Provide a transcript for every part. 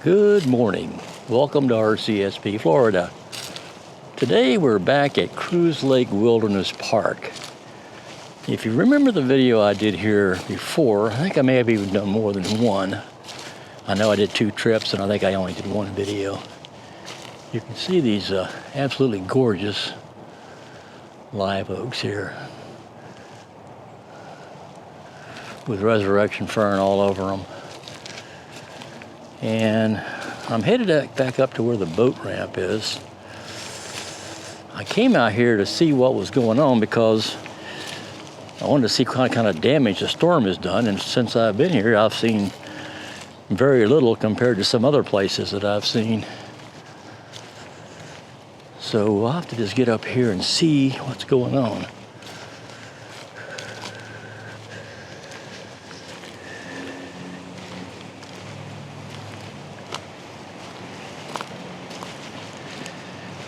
Good morning. Welcome to RCSP, Florida. Today we're back at Cruise Lake Wilderness Park. If you remember the video I did here before, I think I may have even done more than one. I know I did 2 trips and I think I only did 1 video. You can see these absolutely gorgeous live oaks here with resurrection fern all over them. And I'm headed back up to where the boat ramp is. I came out here to see what was going on because I wanted to see what kind of damage the storm has done. And since I've been here, I've seen very little compared to some other places that I've seen. So I'll have to just get up here and see what's going on.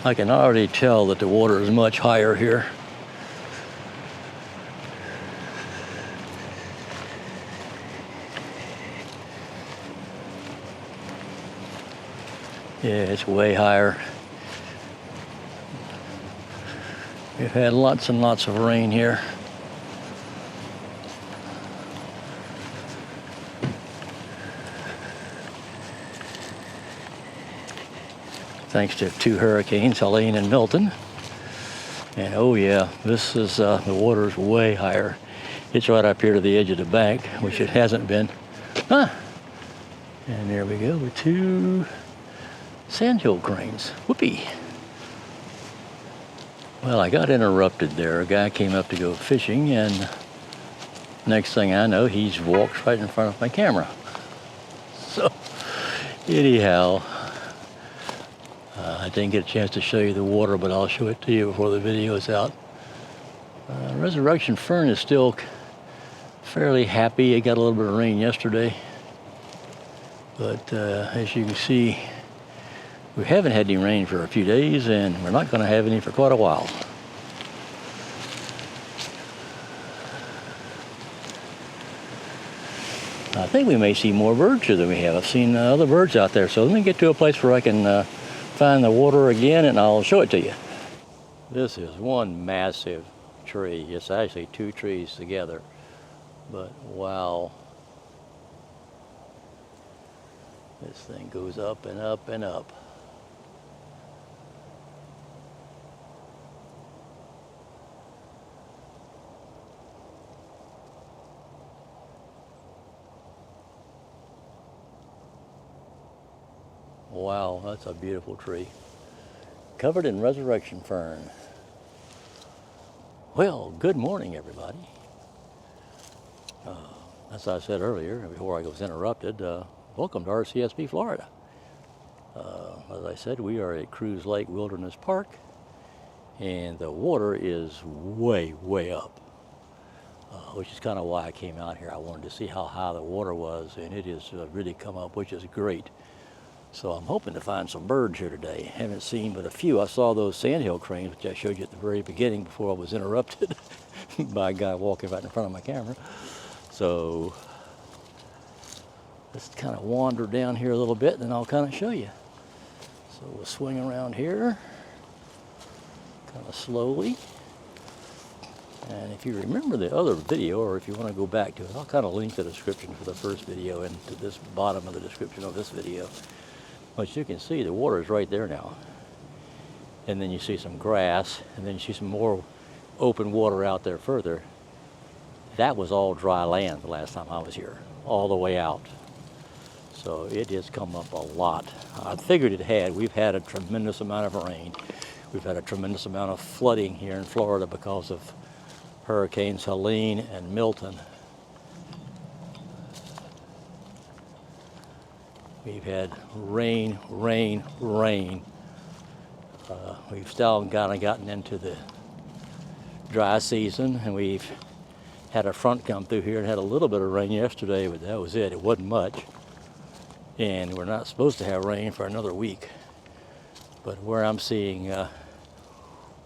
I can already tell that the water is much higher here. Yeah, it's way higher. We've had lots and lots of rain here. Thanks to 2 hurricanes, Helene and Milton. And oh yeah, this is, the water's way higher. It's right up here to the edge of the bank, which it hasn't been. And there we go with 2 sandhill cranes. Whoopee. Well, I got interrupted there. A guy came up to go fishing, and next thing I know, he's walked right in front of my camera. So, anyhow, I didn't get a chance to show you the water, but I'll show it to you before the video is out. Resurrection fern is still fairly happy. It got a little bit of rain yesterday, but as you can see, we haven't had any rain for a few days, and we're not going to have any for quite a while. I think we may see more birds here than we have. I've seen other birds out there, so let me get to a place where I can find the water again, and I'll show it to you. This is one massive tree. It's actually 2 trees together, but wow. This thing goes up and up and up. Wow, that's a beautiful tree. Covered in resurrection fern. Well, good morning, everybody. As I said earlier, before I was interrupted, welcome to RCSP, Florida. As I said, we are at Cruise Lake Wilderness Park, and the water is way, way up, which is kind of why I came out here. I wanted to see how high the water was, and it has really come up, which is great. So I'm hoping to find some birds here today. Haven't seen but a few. I saw those sandhill cranes, which I showed you at the very beginning before I was interrupted by a guy walking right in front of my camera. So let's kind of wander down here a little bit, and then I'll kind of show you. So we'll swing around here, kind of slowly. And if you remember the other video, or if you want to go back to it, I'll kind of link the description for the first video into this bottom of the description of this video. But you can see the water is right there now. And then you see some grass, and then you see some more open water out there further. That was all dry land the last time I was here, all the way out. So it has come up a lot. I figured it had. We've had a tremendous amount of rain. We've had a tremendous amount of flooding here in Florida because of Hurricanes Helene and Milton. We've had rain, rain, rain. We've still kind of gotten into the dry season, and we've had a front come through here and had a little bit of rain yesterday, but that was it. It wasn't much. And we're not supposed to have rain for another week. But where I'm seeing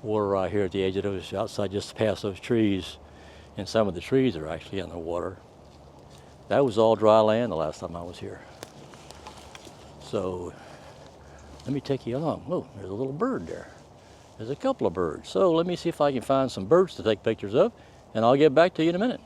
water right here at the edge of those, outside just past those trees, and some of the trees are actually in the water. That was all dry land the last time I was here. So let me take you along. Oh, there's a little bird there. There's a couple of birds. So let me see if I can find some birds to take pictures of, and I'll get back to you in a minute.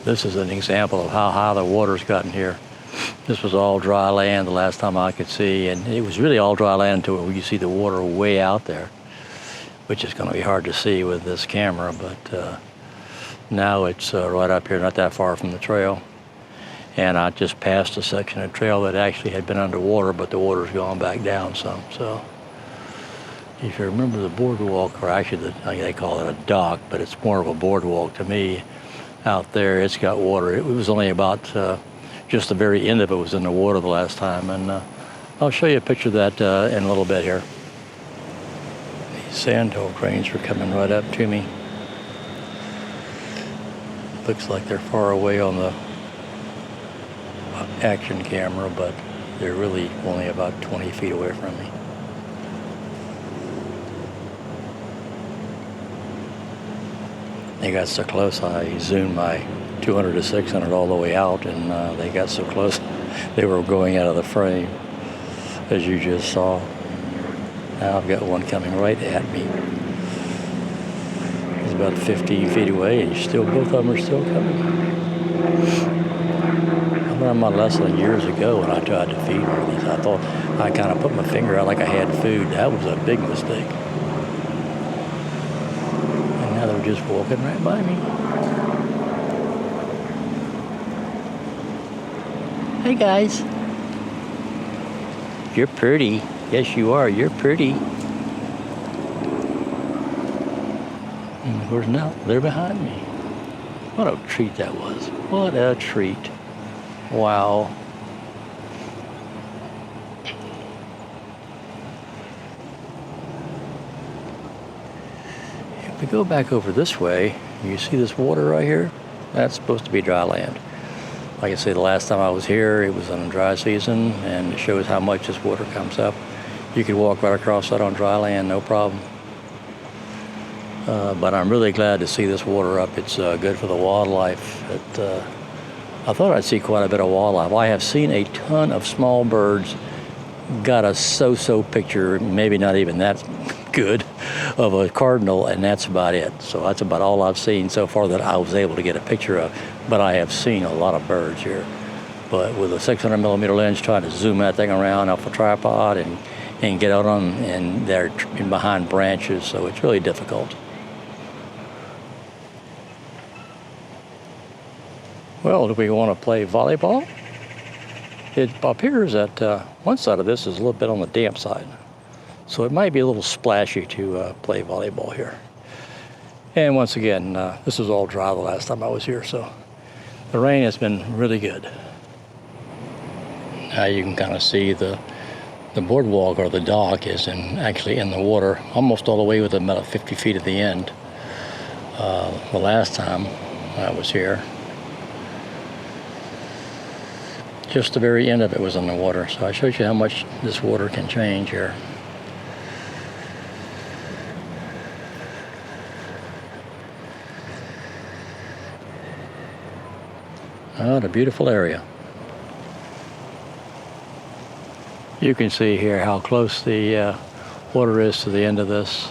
This is an example of how high the water's gotten here. This was all dry land the last time I could see, and it was really all dry land until you see the water way out there, which is going to be hard to see with this camera, but now it's right up here, not that far from the trail. And I just passed a section of trail that actually had been underwater, but the water's gone back down some. So if you remember the boardwalk, or actually they call it a dock, but it's more of a boardwalk to me, out there, it's got water. It was only about just the very end of it was in the water the last time, and I'll show you a picture of that in a little bit here. These sandhill cranes are coming right up to me. Looks like they're far away on the action camera, but they're really only about 20 feet away from me. They got so close, I zoomed my 200 to 600 all the way out, and they got so close, they were going out of the frame, as you just saw. Now I've got one coming right at me. He's about 15 feet away, and both of them are still coming. I learned my lesson years ago when I tried to feed one of these. I thought I kind of put my finger out like I had food. That was a big mistake. Now they're just walking right by me. Hey guys. You're pretty. Yes you are. You're pretty. And of course now they're behind me. What a treat that was. What a treat. Wow. If we go back over this way, you see this water right here? That's supposed to be dry land. Like I say, the last time I was here, it was on a dry season, and it shows how much this water comes up. You could walk right across that on dry land, no problem. But I'm really glad to see this water up. It's good for the wildlife. I thought I'd see quite a bit of wildlife. I have seen a ton of small birds. Got a so-so picture, maybe not even that good, of a cardinal, and that's about it. So that's about all I've seen so far that I was able to get a picture of. But I have seen a lot of birds here. But with a 600 millimeter lens, trying to zoom that thing around off a tripod and get out on, and they're in behind branches, so it's really difficult. Well, do we want to play volleyball? It appears that one side of this is a little bit on the damp side. So it might be a little splashy to play volleyball here. And once again, this was all dry the last time I was here, so the rain has been really good. Now you can kind of see the boardwalk, or the dock, is actually in the water, almost all the way within about 50 feet at the end. The last time I was here, just the very end of it was in the water. So I showed you how much this water can change here. What a beautiful area. You can see here how close the water is to the end of this.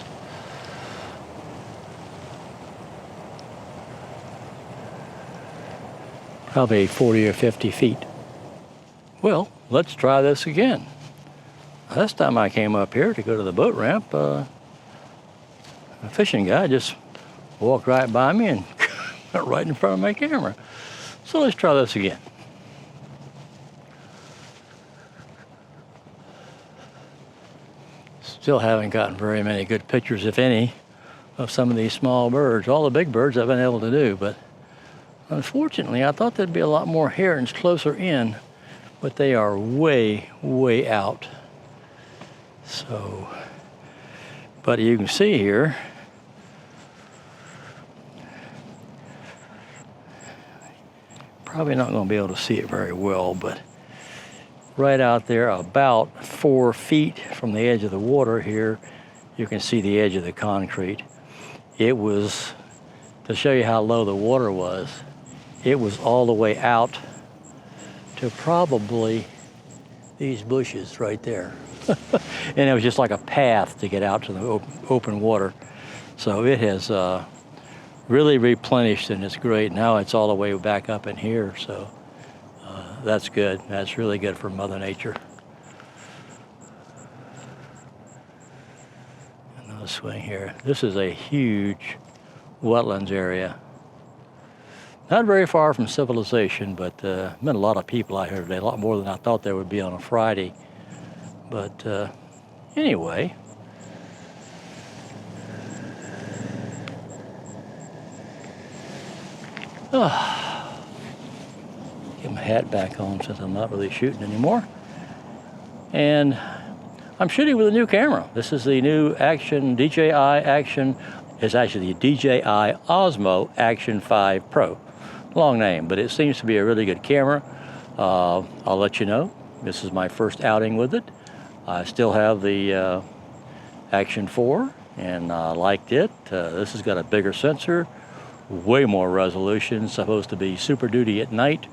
Probably 40 or 50 feet. Well, let's try this again. Last time I came up here to go to the boat ramp, a fishing guy just walked right by me and got right in front of my camera. So let's try this again. Still haven't gotten very many good pictures, if any, of some of these small birds. All the big birds I've been able to do, but unfortunately I thought there'd be a lot more herons closer in, but they are way, way out. So, but you can see here, probably not going to be able to see it very well, but right out there about 4 feet from the edge of the water here, you can see the edge of the concrete. It was, to show you how low the water was, it was all the way out to probably these bushes right there. And it was just like a path to get out to the open water. So it has really replenished, and it's great. Now it's all the way back up in here, so that's good. That's really good for Mother Nature. Another swing here. This is a huge wetlands area. Not very far from civilization, but been a lot of people out here today, a lot more than I thought there would be on a Friday. But anyway, get my hat back on since I'm not really shooting anymore. And I'm shooting with a new camera. This is the new DJI Action. It's actually the DJI Osmo Action 5 Pro. Long name, but it seems to be a really good camera. I'll let you know. This is my first outing with it. I still have the Action 4, and I liked it. This has got a bigger sensor, way more resolution, supposed to be super duty at night.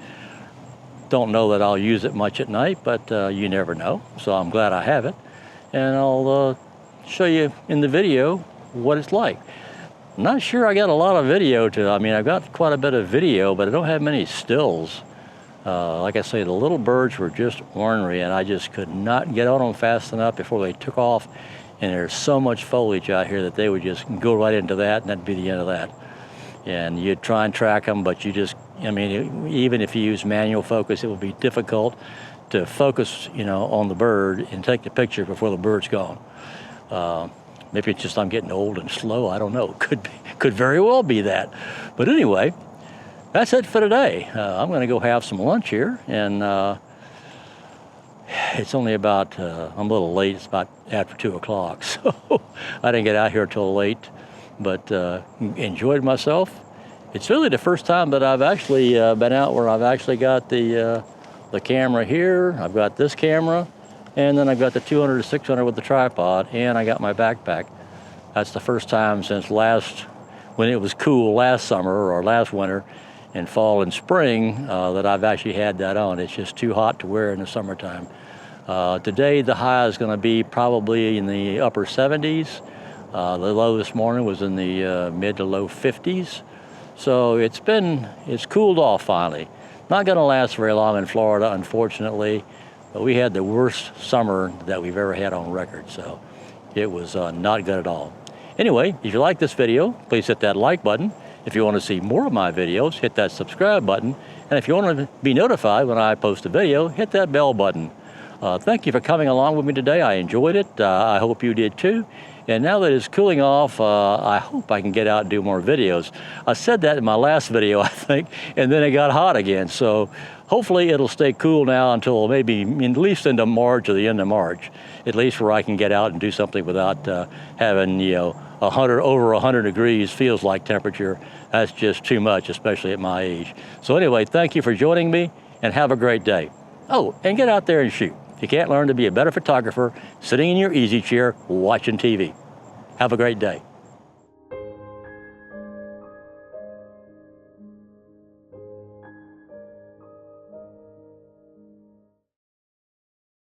Don't know that I'll use it much at night, but you never know. So I'm glad I have it. And I'll show you in the video what it's like. I'm not sure I got a lot of video I've got quite a bit of video, but I don't have many stills. Like I say, the little birds were just ornery, and I just could not get on them fast enough before they took off. And there's so much foliage out here that they would just go right into that, and that'd be the end of that. And you'd try and track them, but you just, even if you use manual focus, it would be difficult to focus, on the bird and take the picture before the bird's gone. Maybe it's just I'm getting old and slow. I don't know. Could very well be that. But anyway, that's it for today. I'm going to go have some lunch here, and it's only about, I'm a little late. It's about after 2 o'clock, so I didn't get out here till late, but enjoyed myself, It's really the first time that I've actually been out where I've actually got the camera here. I've got this camera, and then I've got the 200 to 600 with the tripod, and I got my backpack. That's the first time since when it was cool last summer or last winter and fall and spring that I've actually had that on. It's just too hot to wear in the summertime. Today the high is going to be probably in the upper 70s. The low this morning was in the mid to low 50s. So it's cooled off finally. Not going to last very long in Florida, unfortunately, but we had the worst summer that we've ever had on record, so it was not good at all. Anyway, if you like this video, please hit that like button. If you want to see more of my videos, hit that subscribe button. And if you want to be notified when I post a video, hit that bell button. Thank you for coming along with me today. I enjoyed it. I hope you did too. And now that it's cooling off, I hope I can get out and do more videos. I said that in my last video, I think, and then it got hot again. So hopefully it'll stay cool now until maybe at least into March or the end of March, at least where I can get out and do something without having, you know, over 100 degrees feels like temperature. That's just too much, especially at my age. So anyway, thank you for joining me, and have a great day. Oh, and get out there and shoot. You can't learn to be a better photographer sitting in your easy chair watching TV. Have a great day.